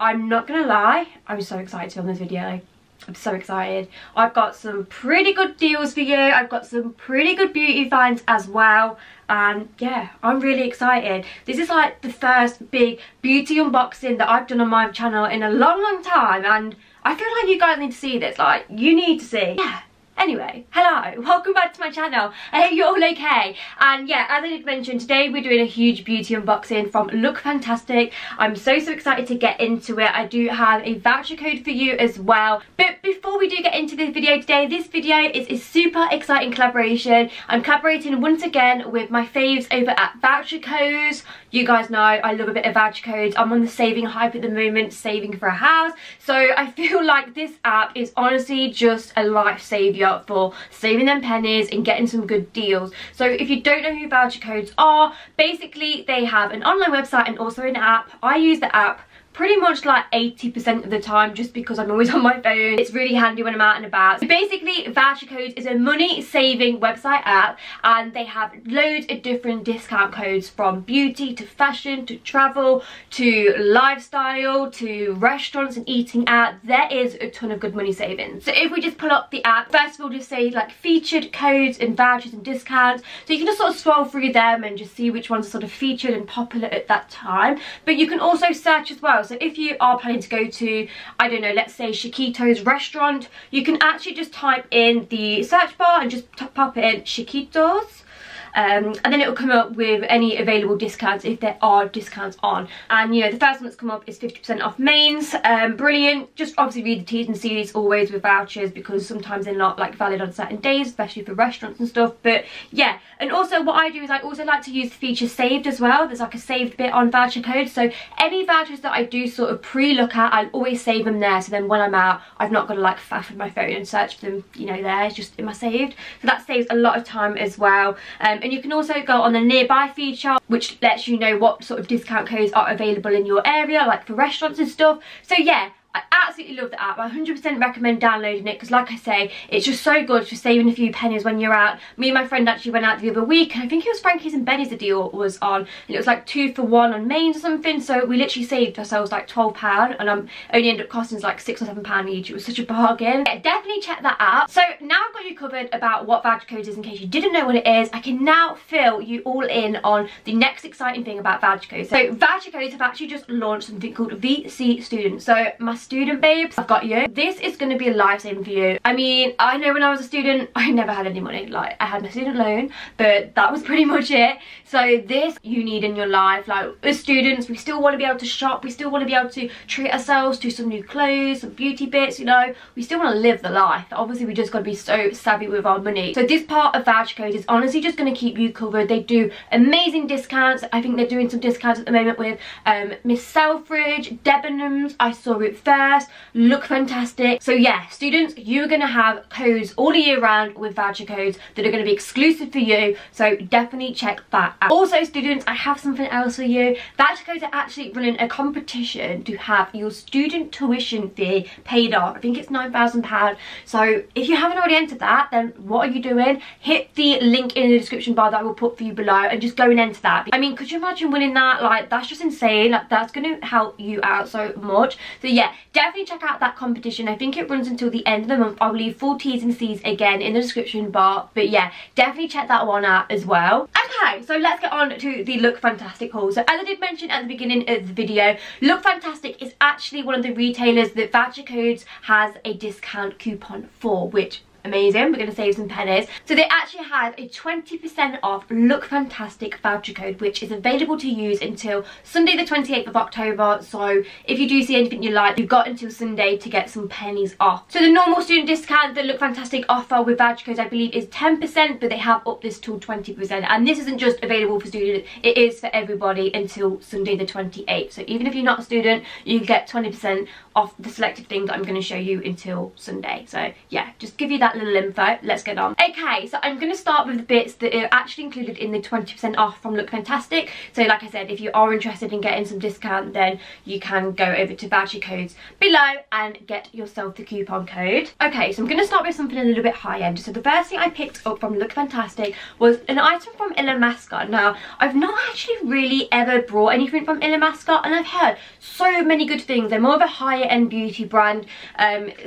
I'm not gonna lie, I'm so excited to film this video. I'm so excited. I've got some pretty good deals for you. I've got some pretty good beauty finds as well. And yeah, I'm really excited. This is like the first big beauty unboxing that I've done on my channel in a long time. And I feel like you guys need to see this. Like, you need to see. Yeah. Anyway, hello, welcome back to my channel. I hope you're all okay. And yeah, as I did mention, today we're doing a huge beauty unboxing from Look Fantastic. I'm so excited to get into it. I do have a voucher code for you as well. But before we do get into this video today, this video is a super exciting collaboration. I'm collaborating once again with my faves over at VOUCHERCODES. You guys know I love a bit of voucher codes. I'm on the saving hype at the moment, saving for a house. So I feel like this app is honestly just a lifesaver for saving them pennies and getting some good deals. So if you don't know who voucher codes are, basically they have an online website and also an app. I use the app pretty much like 80% of the time just because I'm always on my phone. It's really handy when I'm out and about. So basically VOUCHERCODES is a money saving website app, and they have loads of different discount codes from beauty to fashion to travel to lifestyle to restaurants and eating out. There is a ton of good money savings. So if we just pull up the app, first of all just say like featured codes and vouchers and discounts, so you can just sort of scroll through them and just see which ones are sort of featured and popular at that time. But you can also search as well. So if you are planning to go to, I don't know, let's say Chiquito's restaurant, you can actually just type in the search bar and just pop in Chiquitos. And then it will come up with any available discounts if there are discounts on. And you know, the first one that's come up is 50% off mains. Brilliant. Just obviously read the T's and C's always with vouchers, because sometimes they're not like valid on certain days, especially for restaurants and stuff. But yeah, and also what I do is I also like to use the feature saved as well. There's like a saved bit on voucher code, so any vouchers that I do sort of pre-look at, I'll always save them there, so then when I'm out I've not got to like faff with my phone and search for them, you know, there. It's just in my saved, so that saves a lot of time as well. And you can also go on the nearby feature, which lets you know what sort of discount codes are available in your area, like for restaurants and stuff. So yeah, I absolutely love the app. I 100% recommend downloading it, because like I say, it's just so good for saving a few pennies when you're out. Me and my friend actually went out the other week, and I think it was Frankie's and Benny's the deal was on, and it was like 2 for 1 on mains or something. So we literally saved ourselves like £12, and only ended up costing us like £6 or £7 each. It was such a bargain. Yeah, definitely check that out. So now I've got you covered about what VOUCHERCODES is, in case you didn't know what it is. I can now fill you all in on the next exciting thing about VOUCHERCODES. So VOUCHERCODES have actually just launched something called VC Student. So my student babes, I've got you. This is going to be a lifesaving for you. I mean, I know when I was a student, I never had any money. Like, I had my student loan, but that was pretty much it. So this you need in your life. Like, as students, we still want to be able to shop. We still want to be able to treat ourselves to some new clothes, some beauty bits, you know. We still want to live the life. Obviously, we just got to be so savvy with our money. So this part of VOUCHERCODES is honestly just going to keep you covered. They do amazing discounts. I think they're doing some discounts at the moment with Miss Selfridge, Debenhams. I saw it first. Look Fantastic. So yeah, students, you're going to have codes all year round with VOUCHERCODES that are going to be exclusive for you, so definitely check that out. Also students, I have something else for you. VOUCHERCODES are actually running a competition to have your student tuition fee paid off. I think it's £9,000. so if you haven't already entered that, then what are you doing? Hit the link in the description bar that I will put for you below and just go and enter that. I mean, could you imagine winning that? Like, that's just insane. Like, that's going to help you out so much. So yeah, definitely check out that competition. I think it runs until the end of the month. I'll leave full T's and C's again in the description bar, but yeah, definitely check that one out as well. Okay, so let's get on to the Look Fantastic haul. So as I did mention at the beginning of the video, Look Fantastic is actually one of the retailers that VOUCHERCODES has a discount coupon for, which amazing. We're going to save some pennies. So they actually have a 20% off Look Fantastic voucher code, which is available to use until Sunday the 28th of October. So if you do see anything you like, you've got until Sunday to get some pennies off. So the normal student discount that Look Fantastic offer with voucher codes, I believe, is 10%, but they have upped this to 20%. And this isn't just available for students, it is for everybody until Sunday the 28th. So even if you're not a student, you can get 20% off the selected things that I'm going to show you until Sunday. So yeah, just give you that that little info. Let's get on. Okay, so I'm going to start with the bits that are actually included in the 20% off from Look Fantastic. So like I said, if you are interested in getting some discount, then you can go over to voucher codes below and get yourself the coupon code. Okay, so I'm going to start with something a little bit high end. So the first thing I picked up from Look Fantastic was an item from Illamasqua. Now, I've not actually really ever brought anything from Illamasqua, and I've heard so many good things. They're more of a higher end beauty brand.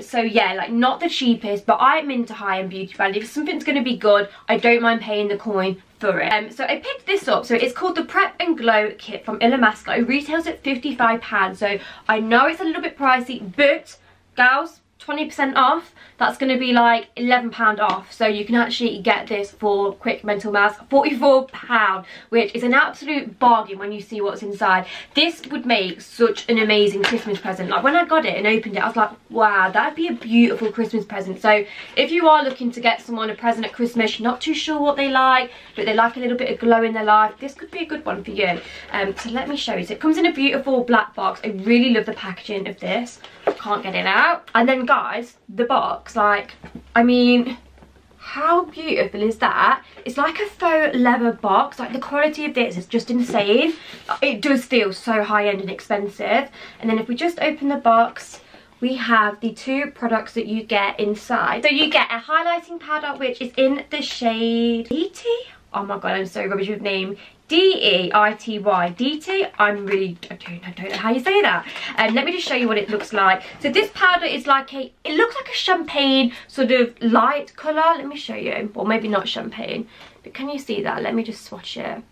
So yeah, like not the cheapest, but I'm into high end beauty brand. If something's going to be good, I don't mind paying the coin for it. So I picked this up. So it's called the Prep and Glow Kit from Illamasqua. It retails at £55. So I know it's a little bit pricey, but gals, 20% off, that's going to be like £11 off. So you can actually get this for, quick mental maths, £44, which is an absolute bargain when you see what's inside. This would make such an amazing Christmas present. Like when I got it and opened it, I was like, wow, that'd be a beautiful Christmas present. So if you are looking to get someone a present at Christmas, you're not too sure what they like, but they like a little bit of glow in their life, this could be a good one for you. So let me show you. So it comes in a beautiful black box. I really love the packaging of this. Can't get it out. And then guys, the box, like, I mean, how beautiful is that? It's like a faux leather box. Like the quality of this is just insane. It does feel so high-end and expensive. And then if we just open the box, we have the two products that you get inside. So you get a highlighting powder, which is in the shade DT. Oh my god, I'm so rubbish with name. D-E-I-T-Y. DT. I don't know how you say that. Let me just show you what it looks like. So this powder is like it looks like a champagne sort of light colour. Let me show you. Well, maybe not champagne, but can you see that? Let me just swatch it.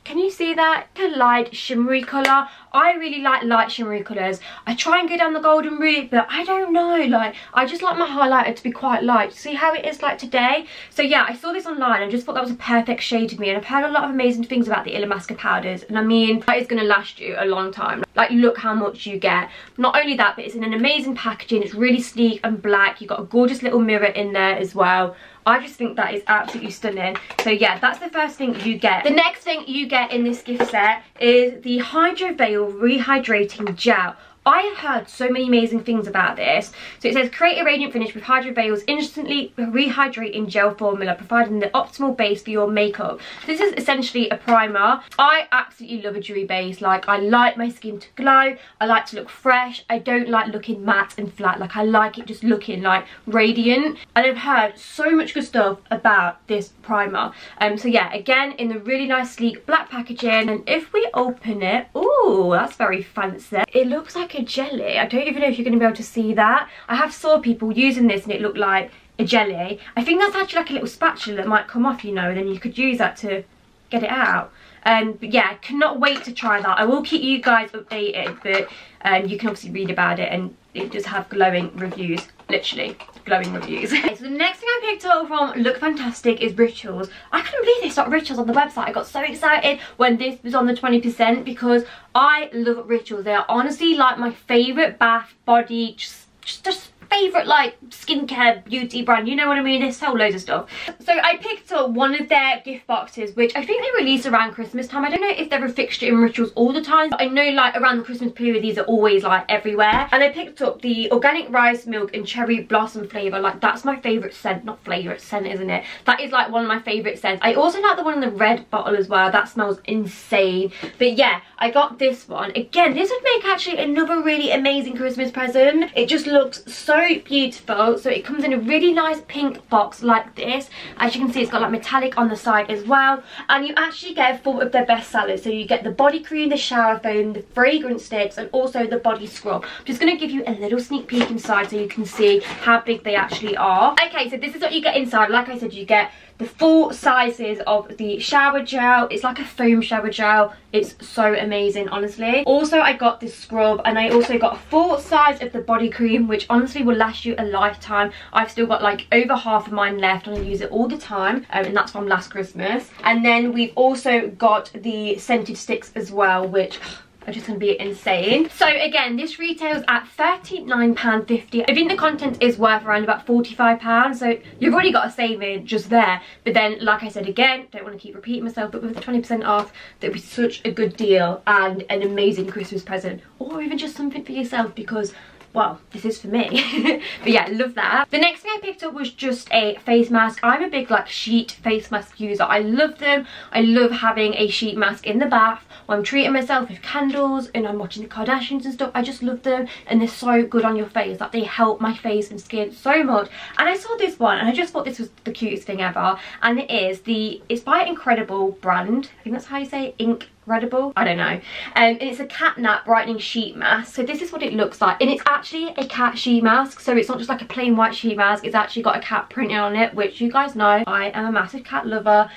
Can you see that? A light shimmery colour. I really like light shimmery colours. I try and go down the golden route, but I don't know, like, I just like my highlighter to be quite light. See how it is like today? So yeah, I saw this online and just thought that was a perfect shade of me, and I've heard a lot of amazing things about the Illamasqua powders, and I mean, that is going to last you a long time. Like, look how much you get. Not only that, but it's in an amazing packaging. It's really sleek and black. You've got a gorgeous little mirror in there as well. I just think that is absolutely stunning. So yeah, that's the first thing you get. The next thing you get in this gift set is the Hydro Veil Rehydrating Gel. I have heard so many amazing things about this. So it says, create a radiant finish with Hydro Veil's instantly rehydrating gel formula, providing the optimal base for your makeup. This is essentially a primer. I absolutely love a dewy base. Like, I like my skin to glow. I like to look fresh. I don't like looking matte and flat. Like, I like it just looking like radiant. And I've heard so much good stuff about this primer. So yeah, again, in the really nice sleek black packaging. And if we open it, ooh, that's very fancy. It looks like a jelly. I don't even know if you're going to be able to see that. I have saw people using this and it looked like a jelly. I think that's actually like a little spatula that might come off, you know, and then you could use that to get it out. But yeah, I cannot wait to try that. I will keep you guys updated, but you can obviously read about it, and it does have glowing reviews, literally glowing reviews. Okay, so the next thing I picked up from Look Fantastic is Rituals. I couldn't believe they stocked Rituals on the website. I got so excited when this was on the 20% because I love Rituals. They are honestly like my favourite bath, body, just favourite like skincare beauty brand, you know what I mean? They sell loads of stuff. So I picked up one of their gift boxes, which I think they release around Christmas time. I don't know if they're a fixture in Rituals all the time, but I know like around the Christmas period these are always like everywhere. And I picked up the organic rice milk and cherry blossom flavour. Like, that's my favourite scent. Not flavour, it's scent, isn't it? That is like one of my favourite scents. I also like the one in the red bottle as well. That smells insane. But yeah, I got this one. Again, this would make actually another really amazing Christmas present. It just looks so beautiful. So it comes in a really nice pink box like this. As you can see, it's got like metallic on the side as well, and you actually get 4 of their best sellers. So you get the body cream, the shower foam, the fragrance sticks, and also the body scrub. I'm just going to give you a little sneak peek inside so you can see how big they actually are. Okay, so this is what you get inside. Like I said, you get the full sizes of the shower gel. It's like a foam shower gel. It's so amazing, honestly. Also, I got this scrub, and I also got a full size of the body cream, which honestly will last you a lifetime. I've still got like over half of mine left, and I use it all the time, and that's from last Christmas. And then we've also got the scented sticks as well, which are just going to be insane. So again, this retails at £39.50. I think the content is worth around about £45, so you've already got a saving just there. But then, like I said, again, don't want to keep repeating myself, but with the 20% off, that would be such a good deal and an amazing Christmas present, or even just something for yourself, because well, this is for me. But yeah, love that. The next thing I picked up was just a face mask. I'm a big like sheet face mask user. I love them. I love having a sheet mask in the bath when I'm treating myself with candles and I'm watching the Kardashians and stuff. I just love them, and they're so good on your face. Like, they help my face and skin so much. And I saw this one and I just thought this was the cutest thing ever, and it's by Incredible brand. I think that's how you say it, Incredible, I don't know. And it's a catnap brightening sheet mask. So this is what it looks like, and it's actually a cat sheet mask, so it's not just like a plain white sheet mask. It's actually got a cat printed on it, which you guys know I am a massive cat lover.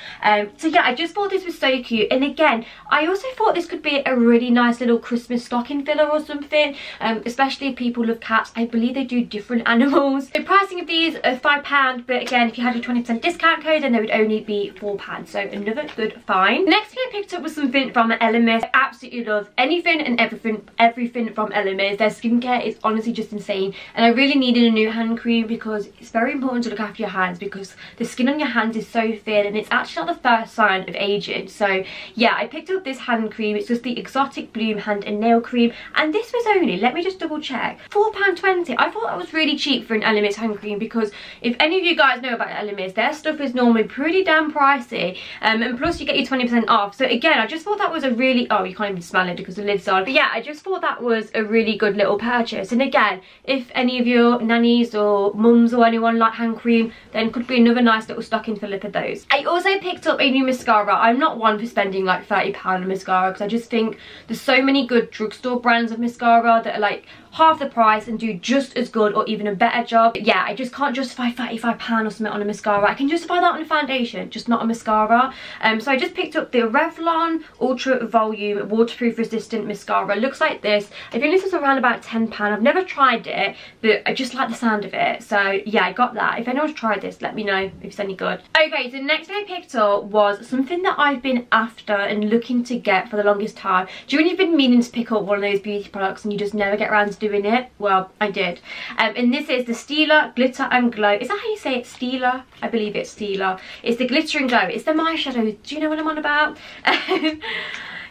So yeah, I just thought this was so cute. And again, I also thought this could be a really nice little Christmas stocking filler or something, especially if people love cats. I believe they do different animals. The pricing of these are £5, but again, if you had your 20% discount code, then they would only be £4, so another good find. Next thing I picked up was something from Elemis. I absolutely love anything and everything from Elemis. Their skincare is honestly just insane, and I really needed a new hand cream because it's very important to look after your hands, because the skin on your hands is so thin and it's actually not the first sign of aging. So yeah, I picked up this hand cream. It's just the Exotic Bloom hand and nail cream, and this was only, let me just double check, £4.20. I thought that was really cheap for an Elemis hand cream, because if any of you guys know about Elemis, their stuff is normally pretty damn pricey, and plus you get your 20% off. So again, I just thought that was a really, oh, you can't even smell it because the lid's on. But yeah, I just thought that was a really good little purchase. And again, if any of your nannies or mums or anyone like hand cream, then could be another nice little stocking filler for those. I also picked up a new mascara. I'm not one for spending like £30 on mascara, because I just think there's so many good drugstore brands of mascara that are like half the price and do just as good or even a better job. But yeah, I just can't justify £35 or something on a mascara. I can justify that on a foundation, just not a mascara. So I just picked up the Revlon Ultra Volume Waterproof Resistant Mascara. It looks like this. I think this was around about £10. I've never tried it, but I just like the sound of it. So yeah, I got that. If anyone's tried this, let me know if it's any good. Okay, so the next thing I picked up was something that I've been after and looking to get for the longest time. Do you know when you've been meaning to pick up one of those beauty products and you just never get around to doing it? Well, I did. And this is the Stila Glitter and Glow. Is that how you say it? Stila? I believe it's Stila. It's the Glitter and Glow. It's the eyeshadow. Do you know what I'm on about?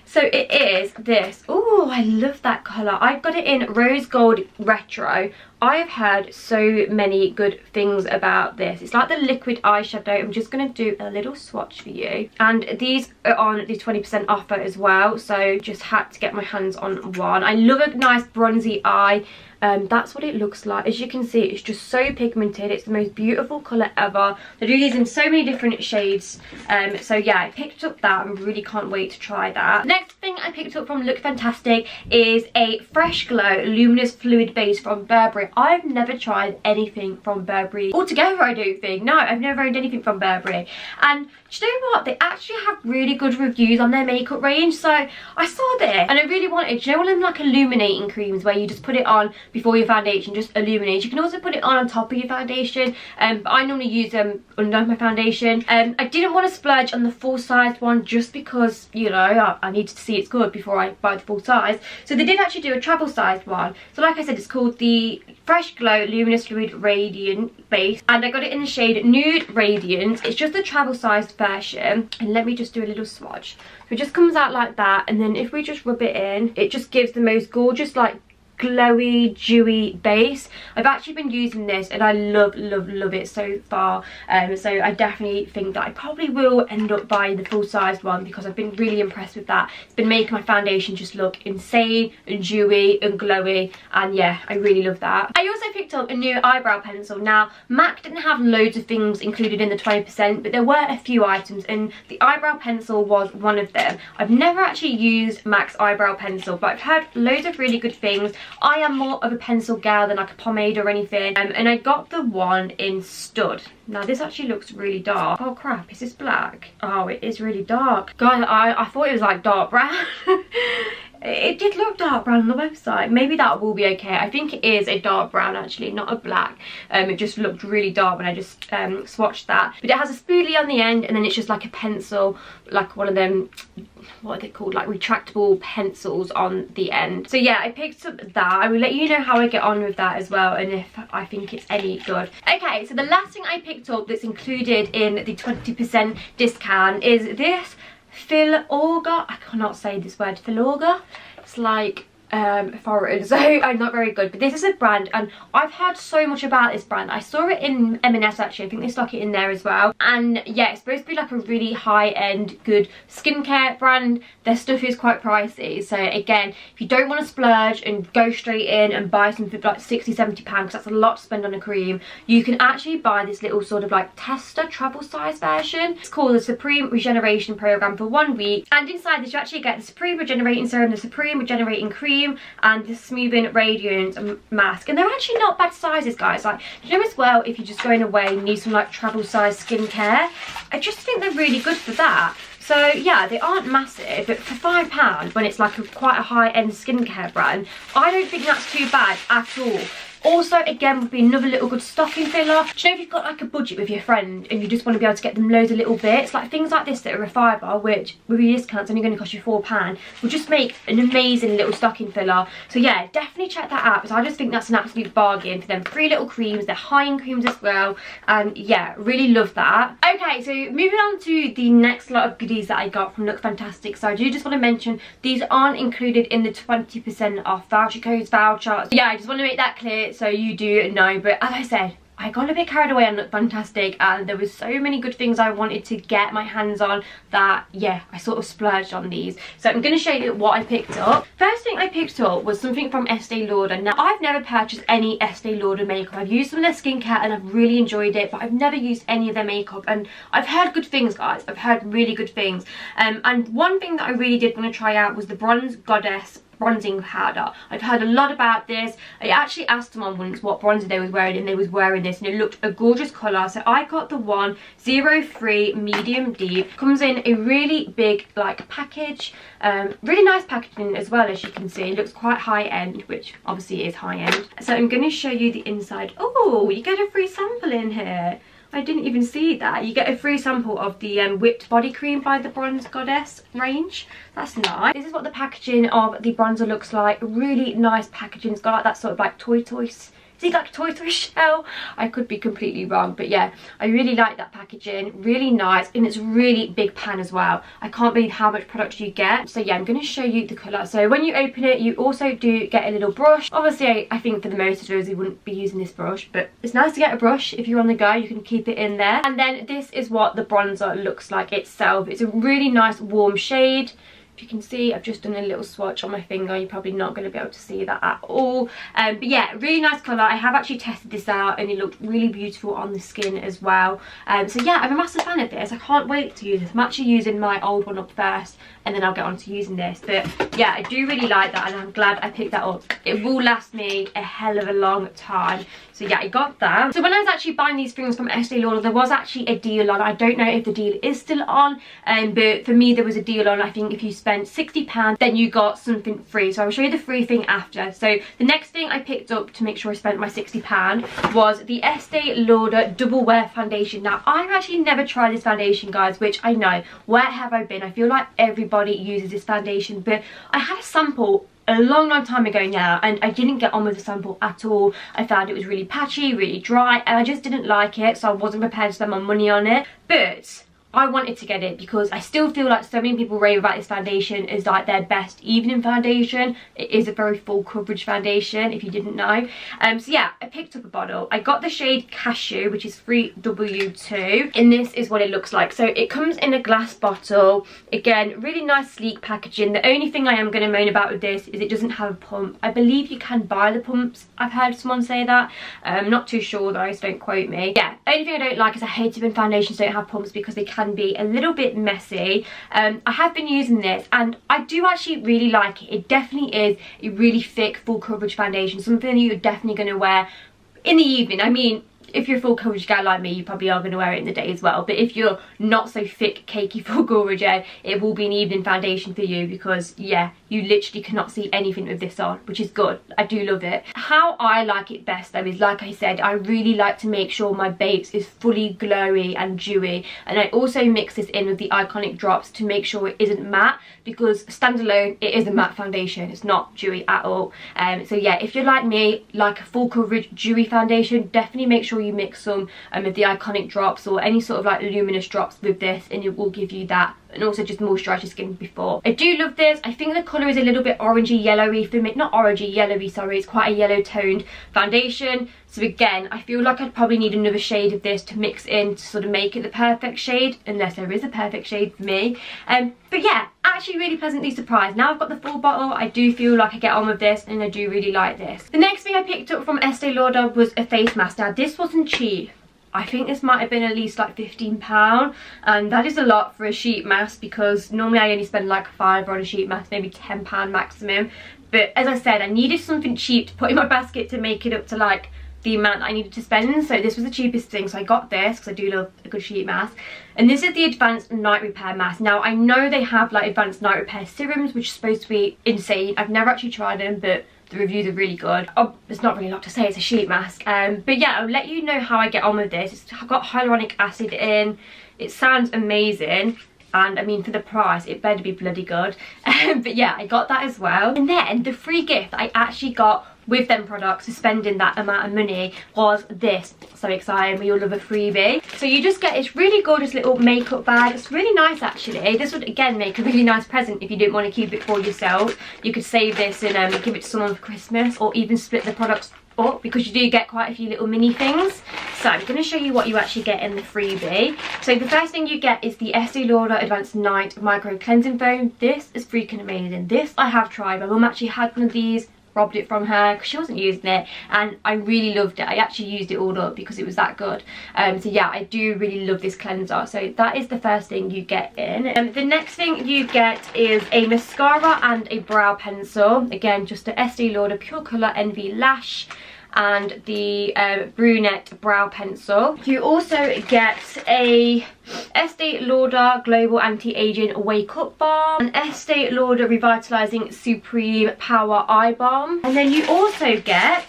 So it is this. Oh, I love that colour. I've got it in Rose Gold Retro. I've heard so many good things about this. It's like the liquid eyeshadow. I'm just going to do a little swatch for you. And these are on the 20% offer as well, so just had to get my hands on one. I love a nice bronzy eye. That's what it looks like. As you can see, it's just so pigmented. It's the most beautiful colour ever. They do these in so many different shades. So yeah, I picked up that and really can't wait to try that. Next thing I picked up from Look Fantastic is a Fresh Glow Luminous Fluid Base from Burberry. I've never tried anything from Burberry altogether, I don't think. No, I've never owned anything from Burberry. And do you know what? They actually have really good reviews on their makeup range. So I saw this and I really wanted, do you know one of them like illuminating creams where you just put it on before your foundation, just illuminates. You can also put it on top of your foundation, but I normally use them under my foundation. I didn't want to splurge on the full-sized one just because, you know, I needed to see it's good before I buy the full size. So they did actually do a travel-sized one. So like I said, it's called the Fresh Glow Luminous Fluid Radiant Base, and I got it in the shade Nude Radiant. It's just a travel-sized version, and let me just do a little swatch. So it just comes out like that, and then if we just rub it in, it just gives the most gorgeous, like, glowy, dewy base. I've actually been using this and I love it so far. So I definitely think that I probably will end up buying the full-sized one because I've been really impressed with that. It's been making my foundation just look insane and dewy and glowy, and yeah, I really love that. I also picked up a new eyebrow pencil. Now, MAC didn't have loads of things included in the 20%, but there were a few items, and the eyebrow pencil was one of them. I've never actually used MAC's eyebrow pencil, but I've heard loads of really good things. I am more of a pencil gal than like a pomade or anything, and I got the one in Stud. Now this actually looks really dark. Oh crap, is this black? Oh, it is really dark. Guys, I thought it was like dark brown. It did look dark brown on the website. Maybe that will be okay. I think it is a dark brown actually, not a black. It just looked really dark when I just swatched that. But it has a spoolie on the end, and then it's just like a pencil, like one of them, what are they called, like retractable pencils on the end. So yeah, I picked up that. I will let you know how I get on with that as well, and if I think it's any good. Okay, so the last thing I picked up that's included in the 20% discount is this Filorga. I cannot say this word. Filorga. It's like foreign, so I'm not very good. But this is a brand, and I've heard so much about this brand. I saw it in M&S actually. I think they stock it in there as well. And yeah, it's supposed to be like a really high-end, good skincare brand. Their stuff is quite pricey, so again, if you don't want to splurge and go straight in and buy something for like 60-70 pounds, because that's a lot to spend on a cream, you can actually buy this little sort of like tester travel size version. It's called the Supreme Regeneration Program for 1 week, and inside this you actually get the Supreme Regenerating Serum, the Supreme Regenerating Cream, and the Smoothing Radiance Mask. And they're actually not bad sizes, guys. Like, you know, as well, if you're just going away and need some like travel size skincare, I just think they're really good for that. So yeah, they aren't massive, but for £5 when it's like quite a high-end skincare brand, I don't think that's too bad at all. Also, again, would be another little good stocking filler. Do you know, if you've got like a budget with your friend and you just want to be able to get them loads of little bits, like things like this that are a £5, which with your discounts only going to cost you £4, will just make an amazing little stocking filler. So yeah, definitely check that out, because I just think that's an absolute bargain for them 3 little creams. They're high-end creams as well, and yeah, really love that. Okay, so moving on to the next lot of goodies that I got from Look Fantastic. So I do just want to mention these aren't included in the 20% off voucher codes voucher. So yeah, I just want to make that clear so you do know. But as I said, I got a bit carried away on Look Fantastic, and there was so many good things I wanted to get my hands on that, yeah, I sort of splurged on these. So I'm going to show you what I picked up. First thing I picked up was something from Estee Lauder. Now, I've never purchased any Estee Lauder makeup. I've used some of their skincare and I've really enjoyed it, but I've never used any of their makeup, and I've heard good things, guys. I've heard really good things. And one thing that I really did want to try out was the Bronze Goddess bronzing powder. I've heard a lot about this. I actually asked someone once what bronzer they was wearing, and they was wearing this, and it looked a gorgeous colour. So I got the one 03 medium deep. Comes in a really big like package, really nice packaging as well, as you can see. It looks quite high end, which obviously is high end. So I'm going to show you the inside. Oh, you get a free sample in here. I didn't even see that. You get a free sample of the whipped body cream by the Bronze Goddess range. That's nice. This is what the packaging of the bronzer looks like. Really nice packaging. It's got like that sort of like toy see, like a toy shell. I could be completely wrong, but yeah, I really like that packaging. Really nice, and it's really big pan as well. I can't believe how much product you get. So yeah, I'm going to show you the colour. So when you open it, you also do get a little brush. Obviously, I think for the most of those, you wouldn't be using this brush, but it's nice to get a brush if you're on the go. You can keep it in there. And then this is what the bronzer looks like itself. It's a really nice warm shade. If you can see, I've just done a little swatch on my finger. You're probably not going to be able to see that at all. But yeah, really nice colour. I have actually tested this out, and it looked really beautiful on the skin as well. So yeah, I'm a massive fan of this. I can't wait to use this. I'm actually using my old one up first, and then I'll get on to using this. But yeah, I do really like that, and I'm glad I picked that up. It will last me a hell of a long time. So yeah, I got that. So when I was actually buying these things from Estee Lauder, there was actually a deal on. I don't know if the deal is still on, but for me there was a deal on. I think if you spent £60, then you got something free. So I'll show you the free thing after. So the next thing I picked up to make sure I spent my £60 was the Estee Lauder Double Wear Foundation. Now, I've actually never tried this foundation, guys, which I know. Where have I been? I feel like everybody uses this foundation, but I had a sample a long time ago now, and I didn't get on with the sample at all. I found it was really patchy, really dry, and I just didn't like it, so I wasn't prepared to spend my money on it. But I wanted to get it because I still feel like so many people rave about this foundation as like their best evening foundation. It is a very full coverage foundation, if you didn't know. So yeah, I picked up a bottle. I got the shade Cashew, which is 3W2, and this is what it looks like. So it comes in a glass bottle. Again, really nice sleek packaging. The only thing I am going to moan about with this is it doesn't have a pump. I believe you can buy the pumps. I've heard someone say that. I'm not too sure though, so don't quote me. Yeah, only thing I don't like is I hate it when foundations don't have pumps because they can be a little bit messy. I have been using this, and I do actually really like it. It definitely is a really thick full coverage foundation, something you're definitely going to wear in the evening. I mean, if you're a full coverage gal like me, you probably are going to wear it in the day as well. But if you're not so thick, cakey full coverage, it will be an evening foundation for you, because yeah, you literally cannot see anything with this on, which is good. I do love it. How I like it best though is, like I said, I really like to make sure my base is fully glowy and dewy, and I also mix this in with the Iconic drops to make sure it isn't matte, because standalone it is a matte foundation, it's not dewy at all. So yeah, if you're like me, like a full coverage dewy foundation, definitely make sure you mix some of the Iconic drops or any sort of like luminous drops with this, and it will give you that and also just moisturise your skin before. I do love this. I think the colour is a little bit orangey yellowy for me. Not orangey, yellowy, sorry. It's quite a yellow toned foundation. So again, I feel like I'd probably need another shade of this to mix in to sort of make it the perfect shade, unless there is a perfect shade for me. But yeah, actually really pleasantly surprised. Now I've got the full bottle, I do feel like I get on with this, and I do really like this. The next thing I picked up from Estee Lauder was a face mask. Now this wasn't cheap. I think this might have been at least like £15, and that is a lot for a sheet mask, because normally I only spend like £5 on a sheet mask, maybe £10 maximum. But as I said, I needed something cheap to put in my basket to make it up to like the amount that I needed to spend, so this was the cheapest thing, so I got this because I do love a good sheet mask. And this is the Advanced Night Repair Mask. Now I know they have like Advanced Night Repair serums, which is supposed to be insane. I've never actually tried them, but the reviews are really good. Oh, there's not really a lot to say, it's a sheet mask. But yeah, I'll let you know how I get on with this. It's got hyaluronic acid in, it sounds amazing. And I mean, for the price, it better be bloody good. But yeah, I got that as well. And then the free gift I actually got with them products for spending that amount of money was this. So exciting, we all love a freebie. So you just get this really gorgeous little makeup bag. It's really nice actually. This would again make a really nice present if you didn't want to keep it for yourself. You could save this and give it to someone for Christmas, or even split the products up, because you do get quite a few little mini things. So I'm going to show you what you actually get in the freebie. So the first thing you get is the Estee Lauder Advanced Night Micro Cleansing Foam. This is freaking amazing. This I have tried. My mum actually had one of these, robbed it from her because she wasn't using it, and I really loved it. I actually used it all up because it was that good. So yeah, I do really love this cleanser. So that is the first thing you get in. The next thing you get is a mascara and a brow pencil. Again, just the Estee Lauder Pure Colour Envy Lash and the brunette brow pencil. You also get a Estee Lauder Global Anti-Aging Wake Up Balm, an Estee Lauder Revitalizing Supreme Power Eye Balm, and then you also get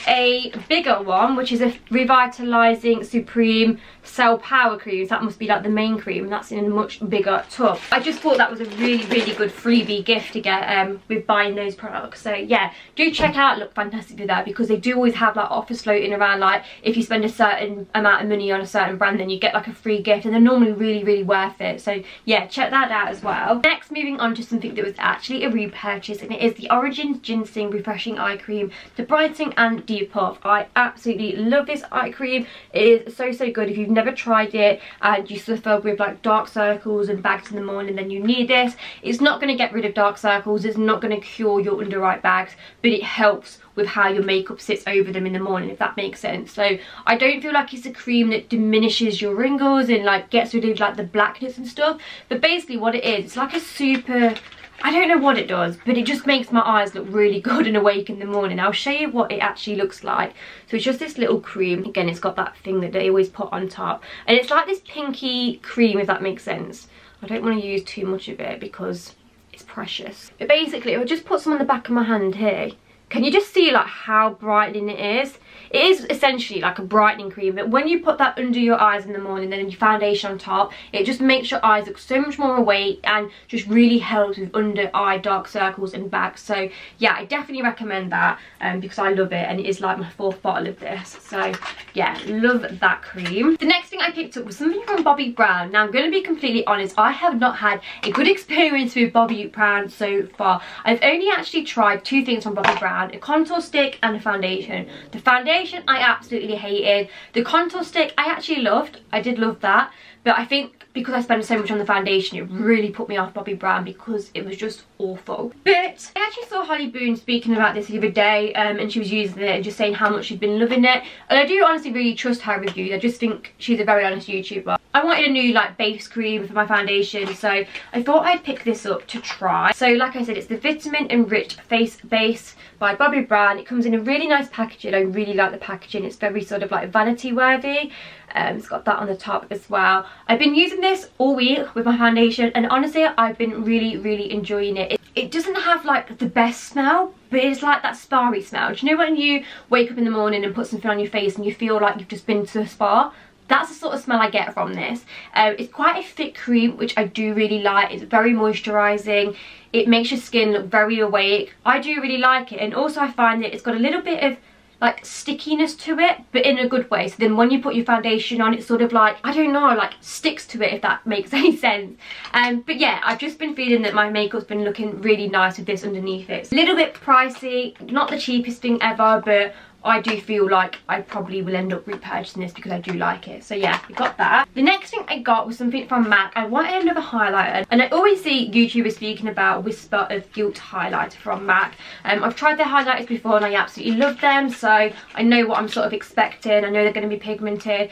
a bigger one, which is a Revitalizing Supreme Cell Power Cream. So that must be like the main cream, and that's in a much bigger tub. I just thought that was a really good freebie gift to get with buying those products. So yeah, do check out Look Fantastic with that, because they do always have like offers floating around, like if you spend a certain amount of money on a certain brand, then you get like a free gift, and they're normally really worth it. So yeah, check that out as well. Next, moving on to something that was actually a repurchase, and it is the Origins Ginzing Refreshing Eye Cream to brighten and depuff. I absolutely love this eye cream. It is so good. If you've never tried it and you suffer with like dark circles and bags in the morning, then you need this. It's not going to get rid of dark circles, it's not going to cure your under eye bags, but it helps with how your makeup sits over them in the morning, if that makes sense. So I don't feel like it's a cream that diminishes your wrinkles and like gets rid of like the blackness and stuff, but basically what it is, it's like a super, I don't know what it does, but it just makes my eyes look really good and awake in the morning. I'll show you what it actually looks like. So it's just this little cream. Again, it's got that thing that they always put on top, and it's like this pinky cream, if that makes sense. I don't want to use too much of it because it's precious. But basically, I'll just put some on the back of my hand here. Can you just see like how brightening it is? It is essentially like a brightening cream, but when you put that under your eyes in the morning, then your foundation on top, it just makes your eyes look so much more awake and just really helps with under eye dark circles and bags. So yeah, I definitely recommend that because I love it, and it is like my 4th bottle of this. So yeah, love that cream. The next thing I picked up was something from Bobbi Brown. Now I'm going to be completely honest, I have not had a good experience with Bobbi Brown so far. I've only actually tried 2 things from Bobbi Brown, a contour stick and a foundation. The foundation I absolutely hated. The contour stick I actually loved. I did love that, but I think because I spent so much on the foundation, it really put me off Bobbi Brown because it was just awful. But I actually saw Holly Boone speaking about this the other day, and she was using it and just saying how much she'd been loving it, and I do honestly really trust her reviews. I just think she's a very honest YouTuber. I wanted a new like base cream for my foundation, so I thought I'd pick this up to try. So like I said, it's the Vitamin Enriched Face Base by Bobbi Brown. It comes in a really nice packaging. I really like the packaging. It's very sort of like vanity worthy. It's got that on the top as well. I've been using this all week with my foundation, and honestly I've been really enjoying it. It doesn't have like the best smell, but it's like that spa-y smell. Do you know when you wake up in the morning and put something on your face and you feel like you've just been to a spa? That's the sort of smell I get from this. It's quite a thick cream, which I do really like. It's very moisturising. It makes your skin look very awake. I do really like it, and also I find that it's got a little bit of like stickiness to it, but in a good way. So then when you put your foundation on, it's sort of like, I don't know, like sticks to it, if that makes any sense. But yeah, I've just been feeling that my makeup's been looking really nice with this underneath it. It's a little bit pricey, not the cheapest thing ever, but I do feel like I probably will end up repurchasing this because I do like it. So yeah, I got that. The next thing I got was something from MAC. I wanted another highlighter, and I always see YouTubers speaking about Whisper of Guilt highlighter from MAC. I've tried their highlighters before and I absolutely love them, so I know what I'm sort of expecting. I know they're going to be pigmented.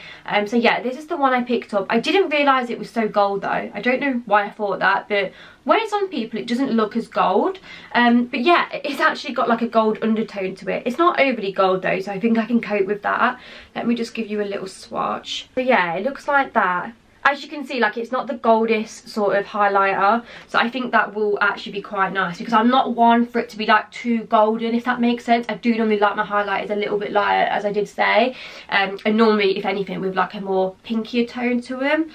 So yeah, this is the one I picked up. I didn't realise it was so gold though. I don't know why I thought that, but when it's on people it doesn't look as gold. But yeah, it's actually got like a gold undertone to it. It's not overly gold though, so I think I can cope with that. Let me just give you a little swatch. So yeah, it looks like that. As you can see, like, it's not the goldest sort of highlighter, so I think that will actually be quite nice, because I'm not one for it to be like too golden, if that makes sense. I do normally like my highlighters a little bit lighter, as I did say, and normally, if anything, with like a more pinkier tone to them.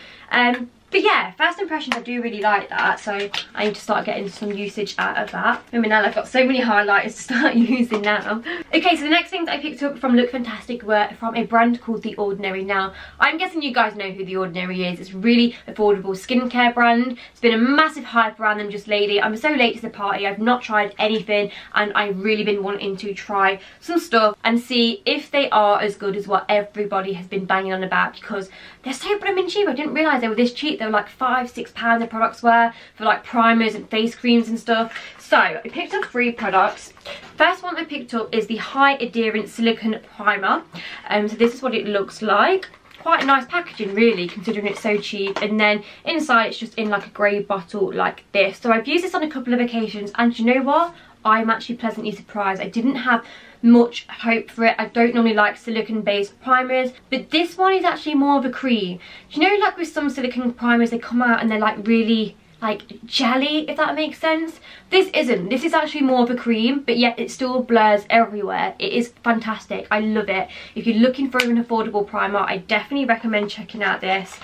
But yeah, first impressions, I do really like that, so I need to start getting some usage out of that. I mean, now I've got so many highlighters to start using now. Okay, so the next things I picked up from Look Fantastic were from a brand called The Ordinary. Now, I'm guessing you guys know who The Ordinary is. It's a really affordable skincare brand. It's been a massive hype around them just lately. I'm so late to the party. I've not tried anything, and I've really been wanting to try some stuff and see if they are as good as what everybody has been banging on about, because they're so blooming cheap. I didn't realise they were this cheap. They were like £5–6 the products were, for like primers and face creams and stuff. So I picked up 3 products. First one I picked up is the High Adherence Silicone Primer. So this is what it looks like. Quite a nice packaging really, considering it's so cheap. And then inside it's just in like a grey bottle like this. So I've used this on a couple of occasions, and you know what? I'm actually pleasantly surprised. I didn't have much hope for it. I don't normally like silicone based primers, but this one is actually more of a cream. Do you know, like with some silicone primers, they come out and they're like really like jelly, if that makes sense? This isn't. This is actually more of a cream, but yet it still blurs everywhere. It is fantastic. I love it. If you're looking for an affordable primer, I definitely recommend checking out this,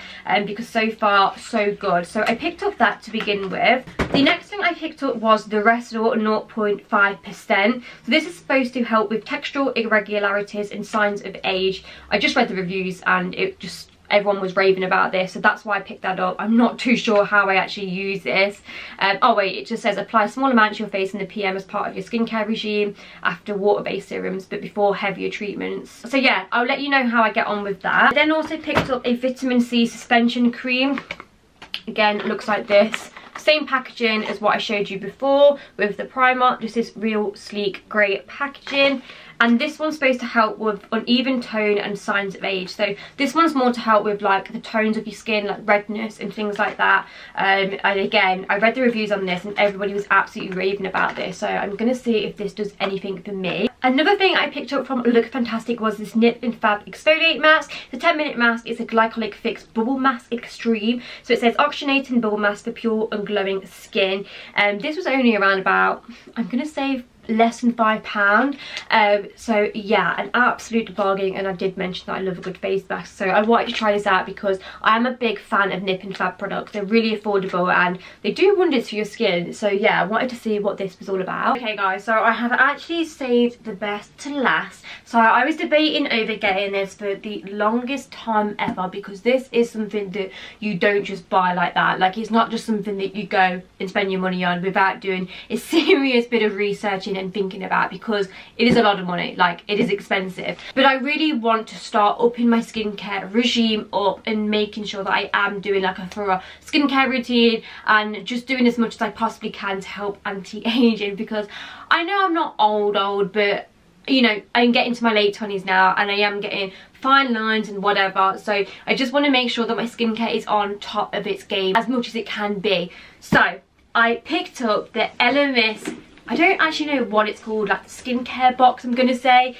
because so far so good. So I picked up that to begin with. The next thing I picked up was the Restore 0.5%. So this is supposed to help with textural irregularities and signs of age. I just read the reviews and it just, everyone was raving about this, so that's why I picked that up. I'm not too sure how I actually use this. Oh wait, it just says apply a small amount to your face in the PM as part of your skincare regime after water-based serums, but before heavier treatments. So yeah, I'll let you know how I get on with that. I then also picked up a vitamin C suspension cream. Again, it looks like this. Same packaging as what I showed you before with the primer. Just this real sleek grey packaging. And this one's supposed to help with uneven tone and signs of age. So this one's more to help with like the tones of your skin, like redness and things like that. And again, I read the reviews on this and everybody was absolutely raving about this. So I'm going to see if this does anything for me. Another thing I picked up from Look Fantastic was this Nip and Fab Exfoliate Mask. It's a 10-minute mask. It's a Glycolic Fix Bubble Mask Extreme. So it says oxygenating bubble mask for pure and glowing skin. This was only around about, I'm going to say, less than £5. So yeah, an absolute bargain. And I did mention that I love a good face mask, so I wanted to try this out because I am a big fan of Nip and Fab products. They're really affordable and they do wonders for your skin. So yeah, I wanted to see what this was all about. Okay guys, so I have actually saved the best to last. So I was debating over getting this for the longest time ever, because this is something that you don't just buy like that. Like, it's not just something that you go and spend your money on without doing a serious bit of researching and thinking about, because it is a lot of money. Like, it is expensive, but I really want to start upping my skincare regime up and making sure that I am doing like a thorough skincare routine and just doing as much as I possibly can to help anti-aging, because I know I'm not old, but you know, I'm getting to my late 20s now and I am getting fine lines and whatever, so I just want to make sure that my skincare is on top of its game as much as it can be. So I picked up the Elemis, I don't actually know what it's called, like the skincare box, I'm gonna say.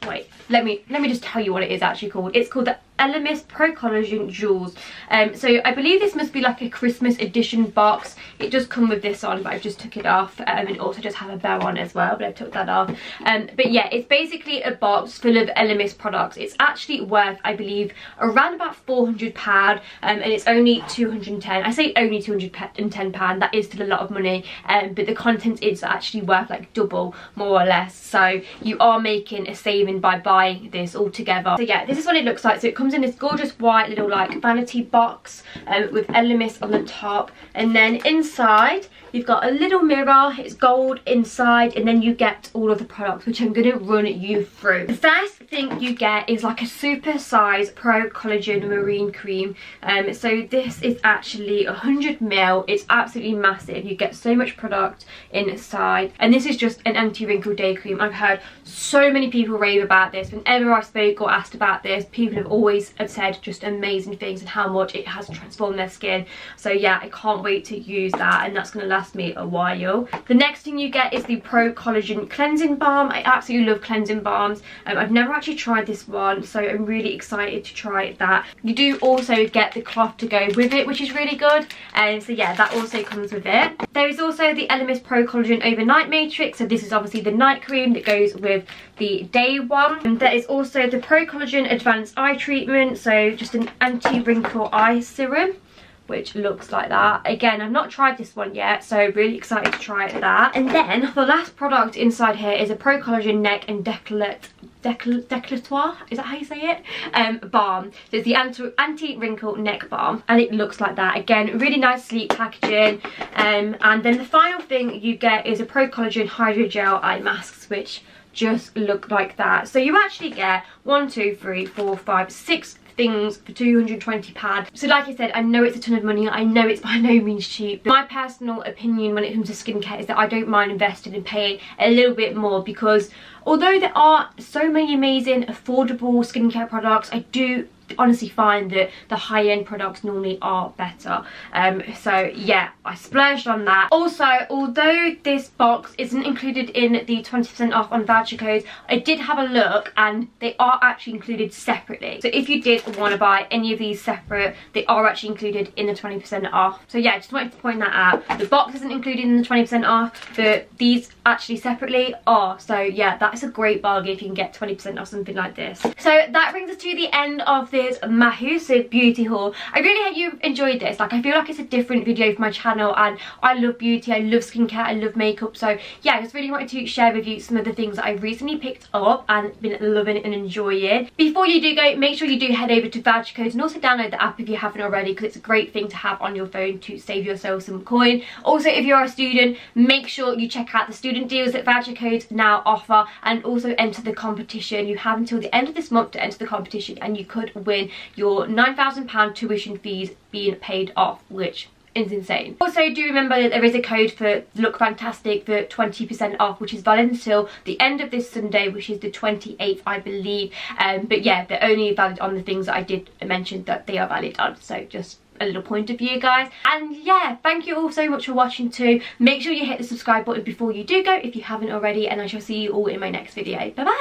Wait, let me just tell you what it is actually called. It's called the Elemis Pro-Collagen Jewels. So I believe this must be like a Christmas edition box. It does come with this on, but I've just took it off, and it also does have a bow on as well, but I took that off. But yeah, it's basically a box full of Elemis products. It's actually worth, I believe, around about £400, and it's only 210. I say only £210, that is still a lot of money, but the content is actually worth like double, more or less. So you are making a saving by buying this all together. So yeah, this is what it looks like. So it comes in this gorgeous white little like vanity box with Elemis on the top, and then inside you've got a little mirror. It's gold inside, and then you get all of the products, which I'm going to run you through. The first thing you get is like a super size Pro Collagen Marine Cream. So this is actually 100ml. It's absolutely massive. You get so much product inside, and this is just an anti-wrinkle day cream. I've heard so many people rave about this. Whenever I spoke or asked about this, people have always said just amazing things and how much it has transformed their skin. So yeah, I can't wait to use that, and that's going to last me a while. The next thing you get is the Pro Collagen Cleansing Balm. I absolutely love cleansing balms. I've never actually tried this one, so I'm really excited to try that. You do also get the cloth to go with it, which is really good, and so yeah, that also comes with it. There is also the Elemis Pro Collagen Overnight Matrix. So this is obviously the night cream that goes with the day one. And there is also the Pro Collagen Advanced Eye Treatment, so just an anti-wrinkle eye serum, which looks like that. Again, I've not tried this one yet, so really excited to try that. And then the last product inside here is a Pro Collagen Neck and Décolletage, is that how you say it? Balm. So it's the anti-wrinkle neck balm, and it looks like that. Again, really nice sleek packaging. And then the final thing you get is a Pro Collagen Hydrogel eye masks, which just look like that. So you actually get 6 things for £220. So like I said, I know it's a ton of money. I know it's by no means cheap. My personal opinion when it comes to skincare is that I don't mind investing and paying a little bit more, because although there are so many amazing affordable skincare products, I do honestly find that the high-end products normally are better. So yeah, I splurged on that. Also, although this box isn't included in the 20% off on voucher codes, I did have a look and they are actually included separately. So if you did want to buy any of these separate, they are actually included in the 20% off. So yeah, just wanted to point that out. The box isn't included in the 20% off, but these actually separately are. So yeah, that's a great bargain if you can get 20% off something like this. So that brings us to the end of this massive beauty haul. I really hope you enjoyed this. Like, I feel like it's a different video for my channel, and I love beauty, I love skincare, I love makeup. So yeah, I just really wanted to share with you some of the things that I recently picked up and been loving and enjoying. Before you do go, make sure you do head over to Voucher Codes and also download the app if you haven't already, because it's a great thing to have on your phone to save yourself some coin. Also, if you're a student, make sure you check out the student deals that Voucher Codes now offer, and also enter the competition. You have until the end of this month to enter the competition, and you could win your £9,000 tuition fees being paid off, which is insane. Also, do remember that there is a code for Look Fantastic for 20% off, which is valid until the end of this Sunday, which is the 28th, I believe. But yeah, they're only valid on the things that I did mention that they are valid on. So just a little point of view, guys. And yeah, thank you all so much for watching too. Make sure you hit the subscribe button before you do go if you haven't already, and I shall see you all in my next video. Bye bye.